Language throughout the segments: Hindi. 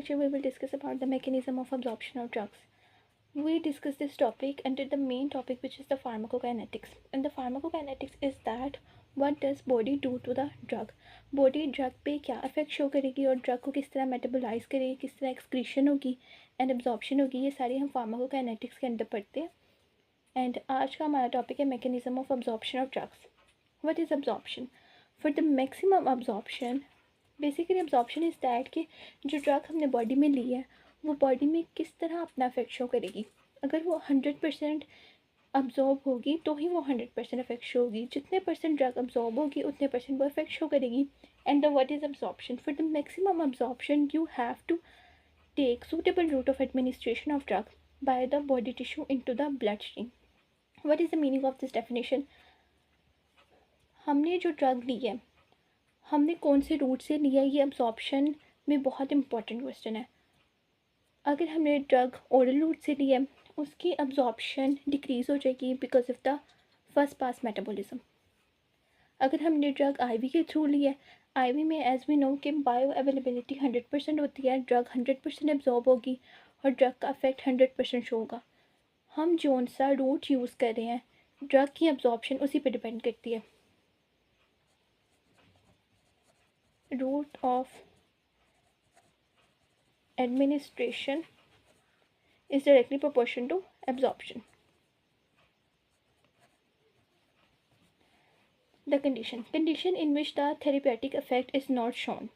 lecture, we will discuss about the mechanism of absorption of drugs. We discuss this topic under the main topic, which is the pharmacokinetics. And the pharmacokinetics is that what does body do to the drug. Body drug पे क्या effect show करेगी और drug को किस तरह metabolize करेगी, किस तरह excretion होगी and absorption होगी, ये सारी हम pharmacokinetics के अंदर पढ़ते हैं. And आज का हमारा topic है mechanism of absorption of drugs. What is absorption? For the maximum absorption, basically absorption is that कि जो ड्रग हमने बॉडी में ली है वो बॉडी में किस तरह अपना इफेक्ट शो करेगी. अगर वो 100% अब्जॉर्ब होगी तो ही वो 100% इफेक्ट शो होगी. जितने परसेंट ड्रग अब्जॉर्ब होगी उतने परसेंट वो इफेक्ट शो करेगी. And what is absorption? For the maximum absorption you have to take suitable route of administration of drug by the body tissue into the blood stream. What is the meaning of this definition? हमने जो ड्रग ली है हमने कौन से रूट से लिया, ये अब्जॉर्प्शन में बहुत इंपॉर्टेंट क्वेश्चन है. अगर हमने ड्रग ओरल रूट से लिया उसकी अब्जॉर्प्शन डिक्रीज़ हो जाएगी because of the first pass metabolism. अगर हमने ड्रग आईवी के थ्रू लिया, आईवी में एज वी नो कि बायो अवेलेबिलिटी 100% होती है, ड्रग 100% एब्जॉर्ब होगी और ड्रग का इफेक्ट 100% शो होगा. हम जौन सा रूट यूज़ कर रहे हैं ड्रग की अब्जॉर्प्शन उसी पर डिपेंड करती है. route of administration is directly proportional to absorption. The condition in which the therapeutic effect is not shown.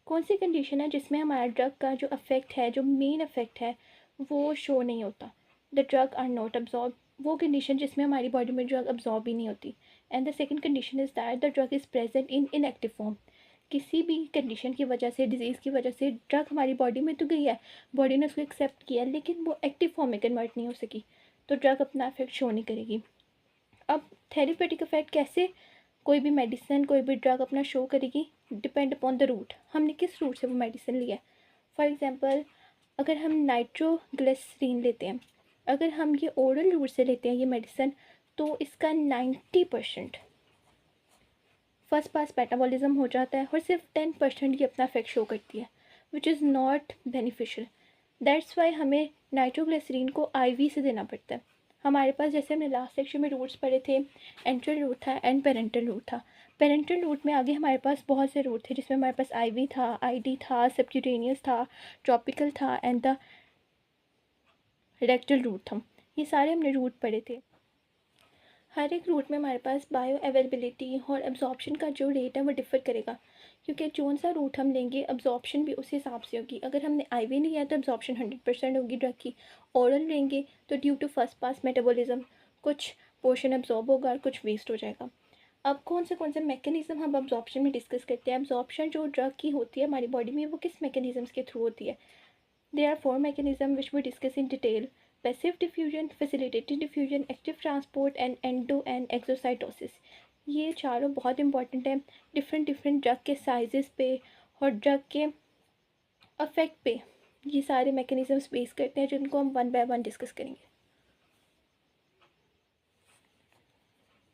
कौन सी कंडीशन है जिसमें हमारा ड्रग का जो इफेक्ट है, जो मेन इफेक्ट है वो शो नहीं होता. The drug are not absorb, वो कंडीशन जिसमें हमारी बॉडी में ड्रग अब्जॉर्ब ही नहीं होती. And the second condition is that the drug is present in inactive form. किसी भी कंडीशन की वजह से, डिजीज़ की वजह से ड्रग हमारी बॉडी में तो गई है, बॉडी ने उसको एक्सेप्ट किया लेकिन वो एक्टिव फॉर्म में कन्वर्ट नहीं हो सकी, तो ड्रग अपना इफेक्ट शो नहीं करेगी. अब थेरेपेटिक इफेक्ट कैसे कोई भी मेडिसिन, कोई भी ड्रग अपना शो करेगी? डिपेंड अपॉन द रूट, हमने किस रूट से वो मेडिसिन लिया है. फॉर एग्जांपल अगर हम नाइट्रोग्लिसरीन लेते हैं, अगर हम ये ओरल रूट से लेते हैं ये मेडिसिन, तो इसका 90% फर्स्ट पास मेटाबॉलिज्म हो जाता है और सिर्फ 10% ये अपना इफेक्ट शो करती है, which is not beneficial. That's why हमें नाइट्रोग्लिसरीन को आईवी से देना पड़ता है. हमारे पास जैसे हमने लास्ट सेक्शन में रूट्स पढ़े थे, एंट्रल रूट था एंड पेरेंटल रूट था. पेरेंटल रूट में आगे हमारे पास बहुत से रूट थे जिसमें हमारे पास आईवी था, आईडी था, सबक्यूटेनियस था, ट्रॉपिकल था एंड द रेक्टल रूट था. ये सारे हमने रूट पढ़े थे. हर एक रूट में हमारे पास बायो अवेलेबिलिटी और एब्जॉर्प्शन का जो रेट है वो डिफ़र करेगा, क्योंकि कौन सा रूट हम लेंगे अब्जॉर्प्शन भी उस हिसाब से होगी. अगर हमने आईवी लिया है तो अब्जॉर्प्शन 100% होगी ड्रग की. ओरल लेंगे तो due to first pass metabolism कुछ पोर्शन एब्जॉर्ब होगा और कुछ वेस्ट हो जाएगा. अब कौन से मैकेनिज़्म हम अब्जॉर्प्शन में डिस्कस करते हैं. अब्जॉर्प्शन जो ड्रग की होती है हमारी बॉडी में वो किस मैकेनिज़म्स के थ्रू होती है. There are 4 mechanism which we discuss in detail. Passive diffusion, facilitated diffusion, active transport and endo and exocytosis. ये चारों बहुत इंपॉर्टेंट हैं. डिफरेंट ड्रग के साइजेस पे और ड्रग के अफेक्ट पे ये सारे मैकेनिज़म्स बेस करते हैं, जिनको हम वन बाय वन डिस्कस करेंगे.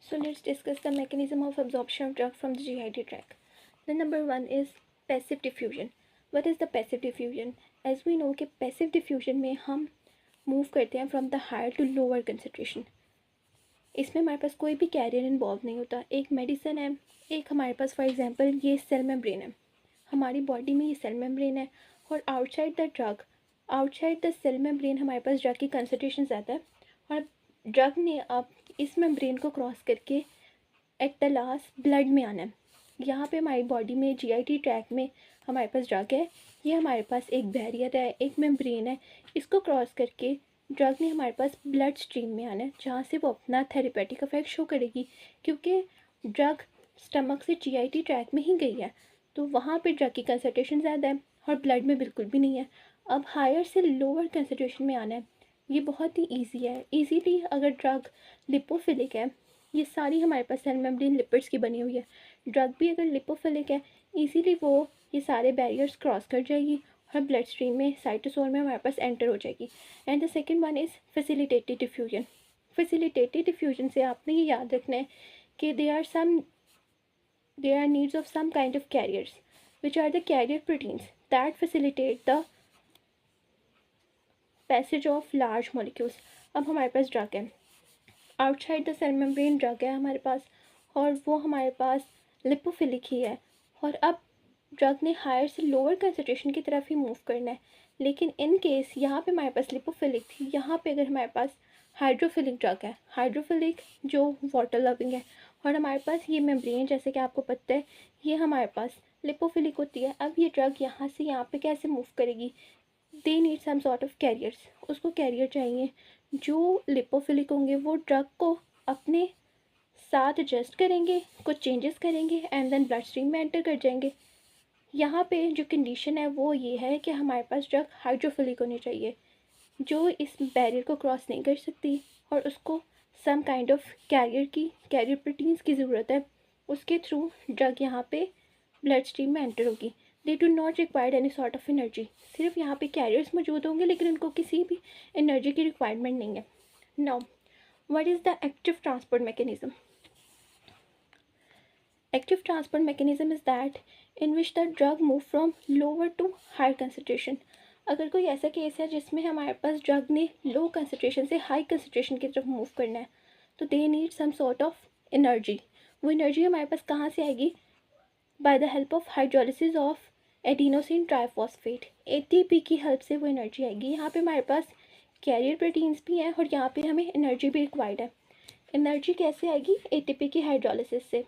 So let's discuss the mechanism of absorption of drug from the GI tract. The number one is passive diffusion. What is the passive diffusion? As we know कि passive diffusion में हम मूव करते हैं from the higher to lower concentration. इसमें हमारे पास कोई भी कैरियर इन्वॉल्व नहीं होता. एक मेडिसिन है, एक हमारे पास फॉर एग्जांपल ये सेल मेम्ब्रेन है, हमारी बॉडी में ये सेल मेम्ब्रेन है और outside the drug, outside the cell membrane हमारे पास ड्रग की कंसनट्रेशन ज़्यादा है और ड्रग ने अब इस मेम्ब्रेन को क्रॉस करके एट द लास्ट ब्लड में आना है. यहाँ पे हमारी बॉडी में जीआईटी ट्रैक में हमारे पास ड्रग है, ये हमारे पास एक बैरियर है, एक मेम्ब्रेन है, इसको क्रॉस करके ड्रग ने हमारे पास ब्लड स्ट्रीम में आना है, जहाँ से वो अपना थेरेपेटिक इफेक्ट शो करेगी. क्योंकि ड्रग स्टमक से जीआईटी ट्रैक में ही गई है तो वहाँ पे ड्रग की कंसनट्रेशन ज़्यादा है और ब्लड में बिल्कुल भी नहीं है. अब हायर से लोअर कंसनट्रेशन में आना है, ये बहुत ही ईजी है. ईजीली अगर ड्रग लिपोफिलिक है, ये सारी हमारे पास सेल मेम्ब्रेन लिपिड्स की बनी हुई है, ड्रग भी अगर लिपोफिलिक है ईजीली वो ये सारे बैरियर्स क्रॉस कर जाएगी और ब्लड स्ट्रीम में साइटोसोल में हमारे पास एंटर हो जाएगी. And the second one is facilitated diffusion. Facilitated diffusion से आपने ये याद रखना है कि there are needs of some kind of carriers which are the carrier proteins that facilitate the passage of large molecules. अब हमारे पास ड्रग है, outside the cell membrane drug है हमारे पास, और वो हमारे पास लिपोफिलिक ही है। और अब ड्रग ने हायर से लोअर कंसनट्रेशन की तरफ ही मूव करना है, लेकिन इन केस यहाँ पे हमारे पास लिपोफिलिक थी, यहाँ पे अगर हमारे पास हाइड्रोफिलिक ड्रग है, हाइड्रोफिलिक जो वाटर लविंग है, और हमारे पास ये मेम्ब्रेन जैसे कि आपको पता है ये हमारे पास लिपोफिलिक होती है। अब ये ड्रग यहाँ से यहाँ पे कैसे मूव करेगी? They need some sort of carriers, उसको कैरियर चाहिए जो लिपोफिलिक होंगे, वो ड्रग को अपने साथ एडजस्ट करेंगे, कुछ चेंजेस करेंगे एंड देन ब्लड स्ट्रीम में एंटर कर जाएंगे। यहाँ पे जो कंडीशन है वो ये है कि हमारे पास ड्रग हाइड्रोफिलिक होनी चाहिए, जो इस बैरियर को क्रॉस नहीं कर सकती, और उसको some kind of carrier proteins की ज़रूरत है, उसके थ्रू ड्रग यहाँ पे ब्लड स्ट्रीम में एंटर होगी। They do not required any sort of energy, सिर्फ यहाँ पे कैरियर्स मौजूद होंगे लेकिन उनको किसी भी एनर्जी की रिक्वायरमेंट नहीं है। Now what is the active transport mechanism? Active transport mechanism is that in which the drug move from lower to higher concentration। अगर कोई ऐसा केस है जिसमें हमारे पास ड्रग ने लो कंसनट्रेशन से हाई कंसनट्रेशन की तरफ मूव करना है, तो they need some sort of energy. वो एनर्जी हमारे पास कहाँ से आएगी? By the help of hydrolysis of adenosine triphosphate, ATP की हेल्प से वो एनर्जी आएगी। यहाँ पे हमारे पास कैरियर प्रोटीन्स भी हैं और यहाँ पे हमें एनर्जी भी रिक्वायर्ड है। एनर्जी कैसे आएगी? एटीपी की हाइड्रोलिसिस से।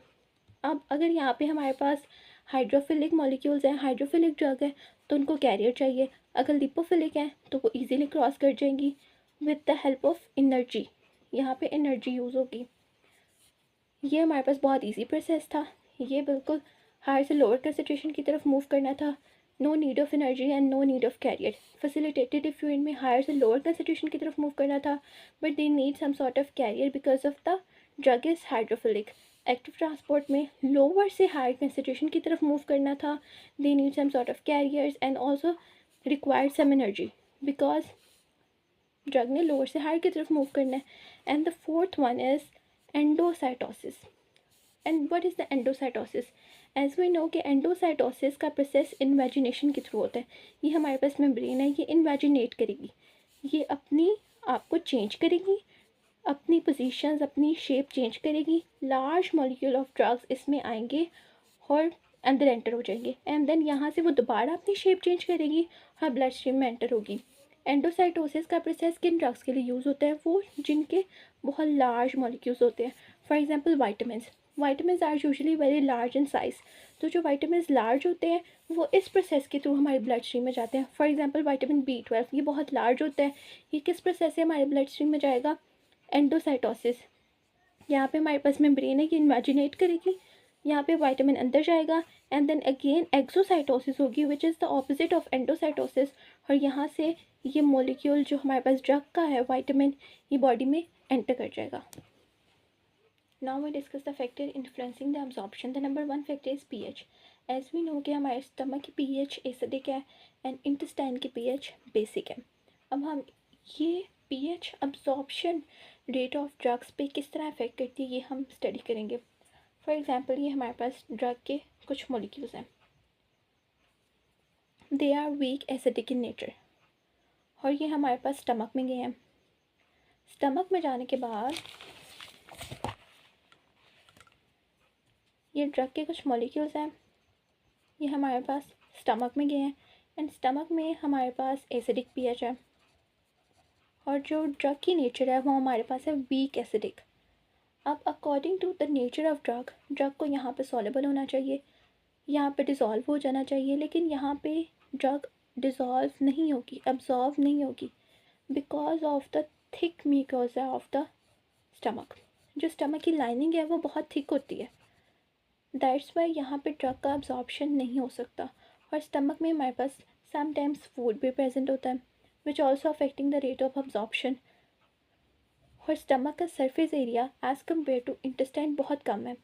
अब अगर यहाँ पे हमारे पास हाइड्रोफिलिक मॉलिक्यूल्स हैं, हाइड्रोफिलिक ड्रग है, तो उनको कैरियर चाहिए। अगर लिपोफिलिक है तो वो इजीली क्रॉस कर जाएंगी with the help of energy. यहाँ पे एनर्जी यूज़ होगी। ये हमारे पास बहुत इजी प्रोसेस था, ये बिल्कुल हायर से लोअर कंसनट्रेशन की तरफ मूव करना था। No need of energy and no need of carrier. Facilitated diffusion में हायर से लोअर कंसनट्रेशन की तरफ मूव करना था, but they need some sort of carrier because of the drug is hydrophilic. Active transport में लोअर से हायर कंसनट्रेशन की तरफ मूव करना था, they need some sort of carriers and also required some energy because drug ने लोअर से हायर की तरफ मूव करना है। And the fourth one is endocytosis. And what is the endocytosis? As we know कि एंडोसाइटोसिस का प्रोसेस इन्वेजिनेशन के थ्रू होता है। ये हमारे पास मेम्ब्रेन है, ये इन्वेजिनेट करेगी, ये अपनी आप को चेंज करेगी, अपनी पोजीशंस अपनी शेप चेंज करेगी। लार्ज मॉलिक्यूल ऑफ ड्रग्स इसमें आएंगे और अंदर एंटर हो जाएंगे, एंड देन यहाँ से वो दोबारा अपनी शेप चेंज करेगी और ब्लड स्ट्रीम में एंटर होगी। एंडोसाइटोसिस का प्रोसेस किन ड्रग्स के लिए यूज़ होता है? वो जिनके बहुत लार्ज मॉलिक्यूल्स होते हैं। For example vitamins are usually very large in size. तो जो वाइटामिन्स लार्ज होते हैं वो इस प्रोसेस के थ्रू हमारे ब्लड स्ट्रीम में जाते हैं। फॉर एग्जांपल विटामिन B12 ये बहुत लार्ज होता है, ये किस प्रोसेस से हमारे ब्लड स्ट्रीम में जाएगा? एंडोसाइटोसिस। यहाँ पे हमारे पास मेम्ब्रेन है, ये इन्वेजिनेट करेगी, यहाँ पे विटामिन अंदर जाएगा, एंड देन अगेन एक्सोसाइटोसिस होगी विच is the opposite of endocytosis, और यहाँ से ये मॉलिक्यूल जो हमारे पास ड्रग का है विटामिन, ये बॉडी में एंटर कर जाएगा। Now we discuss the factor influencing the absorption. The number 1 factor is pH. As we know कि हमारे स्टमक की पीएच एसिडिक है एंड इंटेस्टाइन की पीएच बेसिक है। अब हम ये pH absorption rate of drugs पे किस तरह इफेक्ट करती है ये हम स्टडी करेंगे। फॉर एग्जांपल ये हमारे पास ड्रग के कुछ मॉलिक्यूल्स हैं, they are weak acidic in nature, और ये हमारे पास स्टमक में गए हैं। स्टमक में जाने के बाद ये ड्रग के कुछ मॉलिक्यूल्स हैं, ये हमारे पास स्टमक में गए हैं, एंड स्टमक में हमारे पास एसिडिक पीएच है, और जो ड्रग की नेचर है वो हमारे पास है वीक एसिडिक। अब according to the nature of drug को यहाँ पे सॉलेबल होना चाहिए, यहाँ पे डिज़ोल्व हो जाना चाहिए, लेकिन यहाँ पे ड्रग डिज़ोल्व नहीं होगी, अब्जॉर्व नहीं होगी because of the thick mucosa of the stomach. जो स्टमक की लाइनिंग है वो बहुत थिक होती है, दैट्स वाई यहाँ पे ड्रग का अब्जॉर्प्शन नहीं हो सकता। और स्टमक में हमारे पास समटाइम्स फूड भी प्रेजेंट होता है which also affecting the rate of absorption. और स्टमक का surface area as compare to intestine बहुत कम है।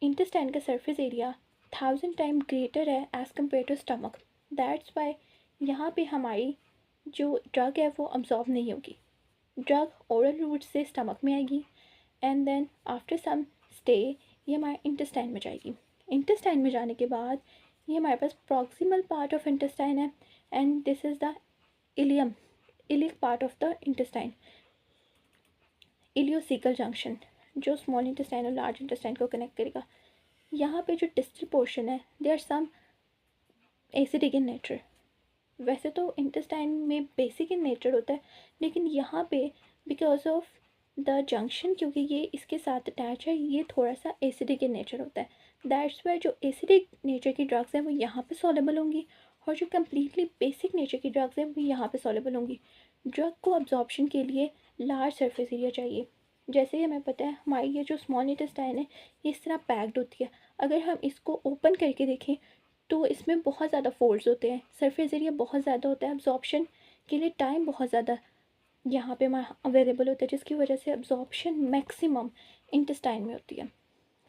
इंटेस्टाइन का सरफेस एरिया 1000 टाइम ग्रेटर है as compare to stomach, that's why यहाँ पे हमारी जो ड्रग है वो अब्जॉर्ब नहीं होगी। ड्रग ओरल रूट से स्टमक में आएगी, and then after some stay ये हमारे इंटेस्टाइन में जाएगी। इंटेस्टाइन में जाने के बाद ये हमारे पास प्रॉक्सिमल पार्ट ऑफ इंटेस्टाइन है and this is the ileum, ileac part of the intestine, ileocecal junction जो स्मॉल इंटेस्टाइन और लार्ज इंटेस्टाइन को कनेक्ट करेगा। यहाँ पे जो डिस्टल पोर्शन है they are some acidic in nature. वैसे तो इंटेस्टाइन में बेसिक इन नेचर होता है, लेकिन यहाँ पे बिकॉज ऑफ द जंक्शन, क्योंकि ये इसके साथ अटैच है, ये थोड़ा सा एसिडिक इन नेचर होता है। दैट्स वाई जो एसिडिक नेचर की ड्रग्स हैं वो यहाँ पे सॉलेबल होंगी, और जो कम्प्लीटली बेसिक नेचर की ड्रग्स हैं वो यहाँ पे सॉलेबल होंगी। ड्रग को अब्जॉर्प्शन के लिए लार्ज सरफेस एरिया चाहिए। जैसे कि हमें पता है हमारी ये जो स्मॉल इंटेस्टाइन है ये इस तरह पैक्ड होती है। अगर हम इसको ओपन करके देखें तो इसमें बहुत ज़्यादा फोल्ड्स होते हैं, सरफेस एरिया बहुत ज़्यादा होता है, अब्जॉर्प्शन के लिए टाइम बहुत ज़्यादा यहाँ पे अवेलेबल होता है, जिसकी वजह से अब्जॉर्प्शन मैक्सिमम इंटेस्टाइन में होती है।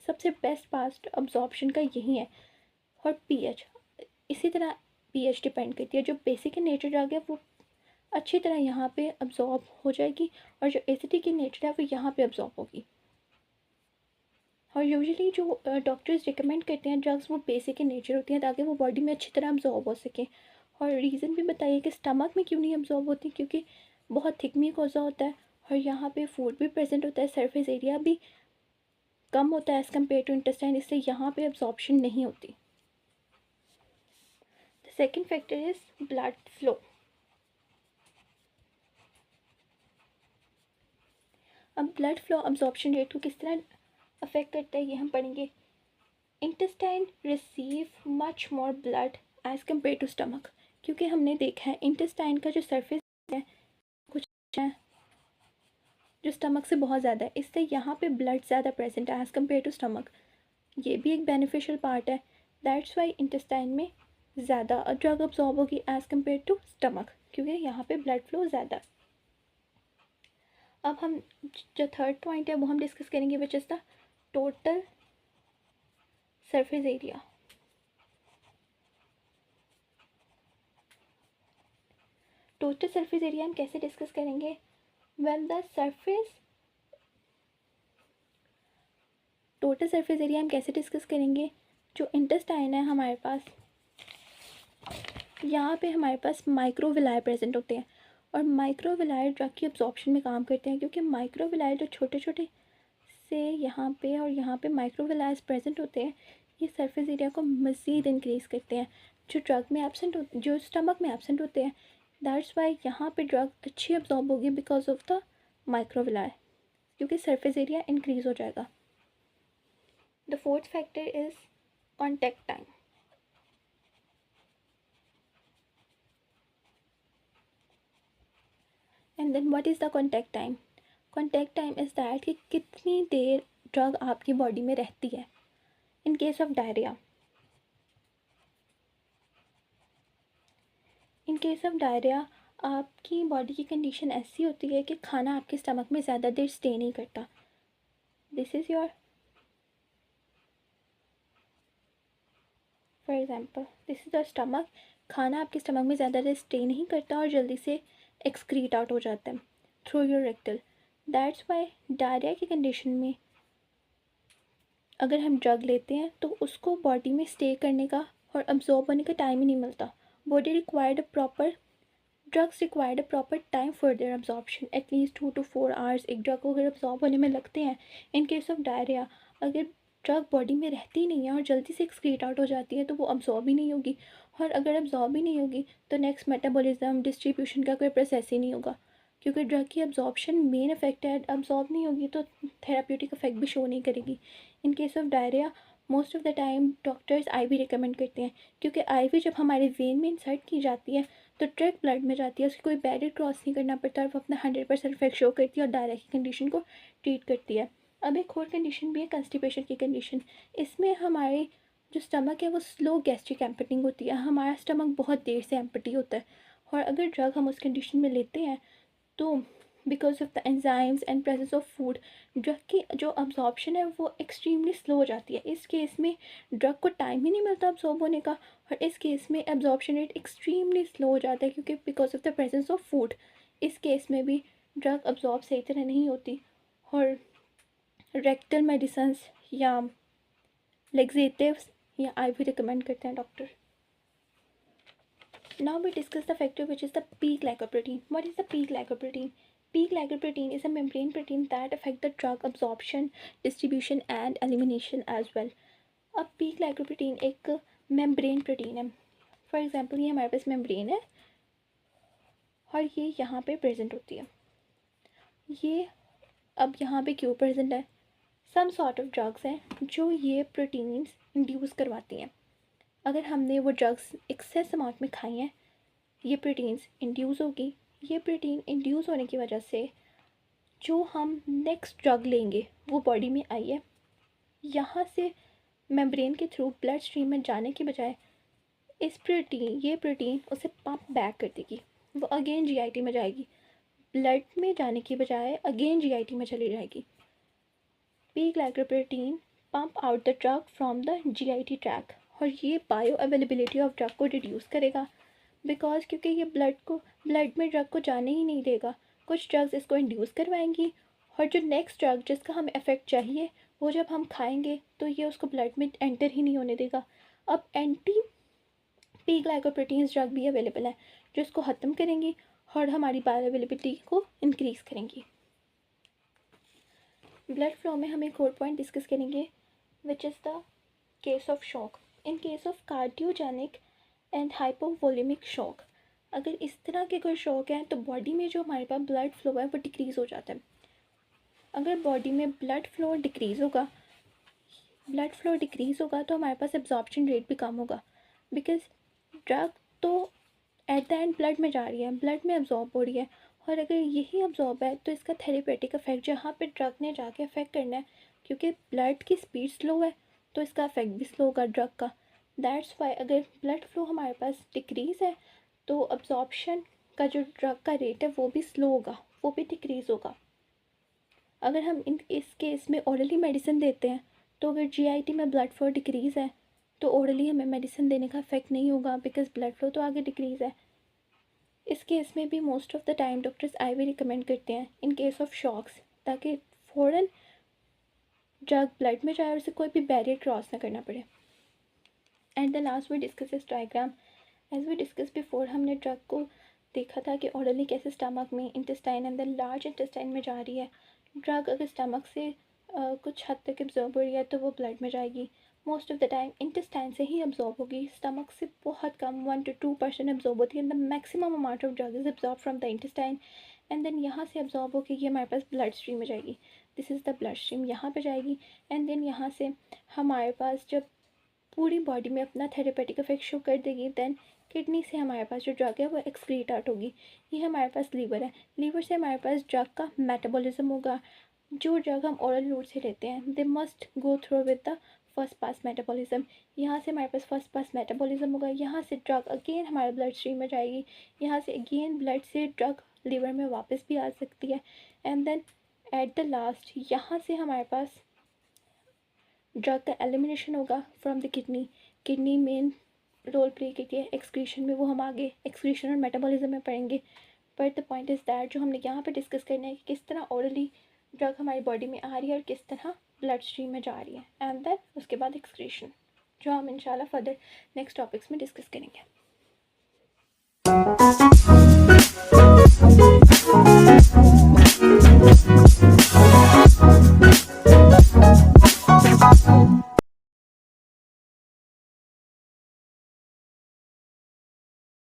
सबसे बेस्ट पार्ट अब्जॉर्प्शन का यही है। और पीएच, इसी तरह पीएच डिपेंड करती है। जो बेसिक इन नेचर ड्रग है वो अच्छी तरह यहाँ पे अब्जॉर्ब हो जाएगी, और जो एसिडिक इन नेचर है वो यहाँ पे अब्जॉर्ब होगी। और यूजुअली जो डॉक्टर्स रिकमेंड करते हैं ड्रग्स वो बेसिक इन नेचर होती हैं ताकि वो बॉडी में अच्छी तरह अब्जॉर्ब हो सके। और रीज़न भी बताइए कि स्टमक में क्यों नहीं अब्जॉर्ब होती, क्योंकि बहुत थिक म्यूकोसा होता है और यहाँ पे फूड भी प्रेजेंट होता है, सरफेस एरिया भी कम होता है एज़ कम्पेयर टू इंटेस्टाइन, इसलिए यहाँ पे अब्जॉर्प्शन नहीं होती। The second factor is blood flow. अब ब्लड फ्लो अब्जॉर्प्शन रेट को किस तरह अफेक्ट करता है ये हम पढ़ेंगे। Intestine receive much more blood as compare to stomach, क्योंकि हमने देखा है इंटेस्टाइन का जो सरफेस है कुछ है जो स्टमक से बहुत ज़्यादा है, इससे यहाँ पे ब्लड ज़्यादा प्रेजेंट है एज़ कम्पेयर टू स्टमक। ये भी एक बेनिफिशियल पार्ट है। दैट्स वाई इंटेस्टाइन में ज़्यादा ड्रग अब्जॉर्ब होगी एज़ कम्पेयर टू स्टमक, क्योंकि यहाँ पे ब्लड फ्लो ज़्यादा। अब हम जो थर्ड पॉइंट है वो हम डिस्कस करेंगे which is the total surface area. Total surface area हम कैसे डिस्कस करेंगे। When the surface total surface area हम कैसे डिस्कस करेंगे। जो इंटेस्टाइन है हमारे पास, यहाँ पे हमारे पास माइक्रोविलाई प्रेजेंट होते हैं, और माइक्रोविलाई ड्रग की अब्जॉर्प्शन में काम करते हैं, क्योंकि माइक्रोविलाई जो छोटे छोटे से यहाँ पे और यहाँ पे माइक्रोविलाइज प्रेजेंट होते हैं, ये सरफेस एरिया को मज़ीद इंक्रीज़ करते हैं, जो ड्रग में एब्सेंट हो, जो स्टमक में एब्सेंट होते हैं। दैट्स वाई यहाँ पे ड्रग अच्छी अब्जॉर्ब होगी बिकॉज ऑफ द माइक्रोविलाई, क्योंकि सरफेस एरिया इंक्रीज़ हो जाएगा। The fourth factor is contact time. And then what is the contact time. Contact time is that कि कितनी देर ड्रग आपकी बॉडी में रहती है। In case of diarrhoea, in case of diarrhoea आपकी बॉडी की कंडीशन ऐसी होती है कि खाना आपके स्टमक में ज़्यादा देर स्टे नहीं करता। This is your for example this is the stomach, खाना आपके स्टमक में ज़्यादा देर स्टे नहीं करता और जल्दी से एक्सक्रीट आउट हो जाता है through your rectal. That's why diarrhoea की कंडीशन में अगर हम ड्रग लेते हैं तो उसको बॉडी में स्टे करने का और अब्जॉर्ब होने का टाइम ही नहीं मिलता। Body required proper drugs required a proper time for their absorption, at least 2 to 4 hours एक ड्रग को अगर अब्जॉर्ब होने में लगते हैं। इन केस ऑफ डायरिया अगर ड्रग बॉडी में रहती नहीं है और जल्दी से एक्सक्रीट आउट हो जाती है तो वो अब्जॉर्ब ही नहीं होगी, और अगर अब्जॉर्ब ही नहीं होगी तो नेक्स्ट मेटाबॉलिज्म डिस्ट्रीब्यूशन का कोई प्रोसेस ही नहीं होगा, क्योंकि ड्रग की अब्जॉर्प्शन मेन इफेक्ट है। अब्जॉर्ब नहीं होगी तो थेराप्यूटिक इफेक्ट भी शो नहीं करेगी। In case of diarrhoea most of the time doctors IV recommend करते हैं, क्योंकि आईवी जब हमारे वेन में इंसर्ट की जाती है तो डायरेक्ट ब्लड में जाती है, उसकी कोई बैरियर क्रॉस नहीं करना पड़ता और वो अपना 100% इफेक्ट शो करती है और डायरिया की कंडीशन को ट्रीट करती है। अब एक और कंडीशन भी है कंस्टिपेशन की कंडीशन। इसमें हमारे जो स्टमक है वो स्लो गैस्ट्रिक एम्पटिंग होती है, हमारा स्टमक बहुत देर से एम्पटी होता है, और अगर ड्रग हम उस कंडीशन में लेते हैं तो because of the enzymes and presence of food drug की जो अब्जॉर्प्शन है वो एक्सट्रीमली स्लो हो जाती है। इस केस में ड्रग को टाइम ही नहीं मिलता अब्जॉर्ब होने का, और इस केस में एब्जॉर्प्शन रेट एक्सट्रीमली स्लो हो जाता है, क्योंकि because of the presence of food इस केस में भी ड्रग अब्जॉर्ब सही तरह नहीं होती, और रेक्टल मेडिसन्स या लेग्जेटिव्स या IV रिकमेंड करते हैं doctor. Now we discuss the factor which is the peak glycoprotein. What is the peak glycoprotein? Peak glycoprotein is a membrane protein that affect the drug absorption, distribution and elimination as well. अब peak glycoprotein एक membrane protein है. For example ये हमारे पास membrane है और ये यहाँ पे present होती है. ये अब यहाँ पे क्यों present है? Some sort of drugs हैं जो ये proteins induce करवाती हैं. अगर हमने वो ड्रग्स एक्सेस अमाउंट में खाई हैं, ये प्रोटीन्स इंड्यूस होगी. ये प्रोटीन इंड्यूस होने की वजह से जो हम नेक्स्ट ड्रग लेंगे वो बॉडी में आई है, यहाँ से मेम्ब्रेन के थ्रू ब्लड स्ट्रीम में जाने के बजाय ये प्रोटीन उसे पंप बैक कर देगी. वो अगेन जीआईटी में जाएगी. ब्लड में जाने की बजाय अगेन जीआईटी में चली जाएगी. P glycoprotein pump out the drug from the GIT tract और ये बायो अवेलेबिलिटी ऑफ ड्रग को रिड्यूस करेगा. बिकॉज क्योंकि ये ब्लड में ड्रग को जाने ही नहीं देगा. कुछ ड्रग्स इसको इंड्यूस करवाएंगी और जो नेक्स्ट ड्रग जिसका हमें इफ़ेक्ट चाहिए वो जब हम खाएंगे तो ये उसको ब्लड में एंटर ही नहीं होने देगा. अब एंटी पी ग्लाइकोप्रोटीन्स ड्रग भी अवेलेबल है जो इसको ख़त्म करेंगी और हमारी बायो अवेलेबिलिटी को इंक्रीज़ करेंगी. ब्लड फ्लो में हम एक और पॉइंट डिस्कस करेंगे which is the case of shock. In case of cardiogenic and hypovolaemic shock, अगर इस तरह के कोई शॉक है तो बॉडी में जो हमारे पास ब्लड फ्लो है वो डिक्रीज़ हो जाता है. अगर बॉडी में ब्लड फ्लो डिक्रीज़ होगा तो हमारे पास एब्जॉर्प्शन रेट भी कम होगा. बिकॉज ड्रग तो एट द एंड ब्लड में जा रही है, ब्लड में अब्जॉर्ब हो रही है और अगर यही अब्जॉर्ब है तो इसका थेरेपेटिक इफेक्ट जहाँ पे ड्रग ने जाके अफेक्ट करना है, क्योंकि ब्लड की स्पीड स्लो है तो इसका इफेक्ट भी स्लो होगा ड्रग का. दैट्स वाई अगर ब्लड फ्लो हमारे पास डिक्रीज़ है तो अब्जॉर्प्शन का जो ड्रग का रेट है वो भी स्लो होगा, वो भी डिक्रीज़ होगा. अगर हम इस केस में ओरली मेडिसिन देते हैं तो अगर जीआईटी में ब्लड फ्लो डिक्रीज़ है तो ओरली हमें मेडिसिन देने का इफेक्ट नहीं होगा बिकॉज ब्लड फ्लो तो आगे डिक्रीज़ है. इस केस में भी most of the time doctors IV recommend करते हैं इन केस ऑफ शॉक्स, ताकि फ़ौरन ड्रग ब्लड में जाए और उसे कोई भी बैरियर क्रॉस ना करना पड़े. And the last we discuss this diagram. As we discuss before, हमने ड्रग को देखा था कि ऑर्डरली कैसे स्टमक में, intestine and the large intestine में जा रही है. ड्रग अगर स्टमक से कुछ हद तक एब्जॉर्ब हो रही है तो वो ब्लड में जाएगी. Most of the time intestine से ही एब्जॉर्ब होगी, स्टमक से बहुत कम 1 to 2% एब्जॉर्ब होती है. The maximum amount of drug is absorb from the intestine and then यहाँ से एब्जॉर्ब होकर ये हमारे पास ब्लड स्ट्रीम में जाएगी. This is the blood stream, यहाँ पे जाएगी एंड देन यहाँ से हमारे पास जब पूरी बॉडी में अपना थेरेपेटिक इफेक्ट शो कर देगी, देन किडनी से हमारे पास जो ड्रग है वो एक्सक्रीट आउट होगी. ये हमारे पास लीवर है, लीवर से हमारे पास ड्रग का मेटाबॉलिज्म होगा. जो ड्रग हम ओरल रूट से लेते हैं they must go through with the first pass metabolism. यहाँ से हमारे पास फर्स्ट पास मेटाबॉलिज्म होगा, यहाँ से ड्रग अगेन हमारे ब्लड स्ट्रीम में जाएगी, यहाँ से अगेन ब्लड से ड्रग लीवर में वापस भी आ सकती है and then at the last यहाँ से हमारे पास ड्रग का एलिमिनेशन होगा from the kidney main role play करती है एक्सक्रीशन में. वो हम आगे एक्सक्रीशन और मेटाबॉलिज्म में पढ़ेंगे. But the point is that जो हमने यहाँ पे डिस्कस करना है कि किस तरह ओरली ड्रग हमारी बॉडी में आ रही है और किस तरह ब्लड स्ट्रीम में जा रही है एंड देन उसके बाद एक्सक्रीशन, जो हम इंशाल्लाह फर्दर नेक्स्ट टॉपिक्स में डिस्कस करेंगे.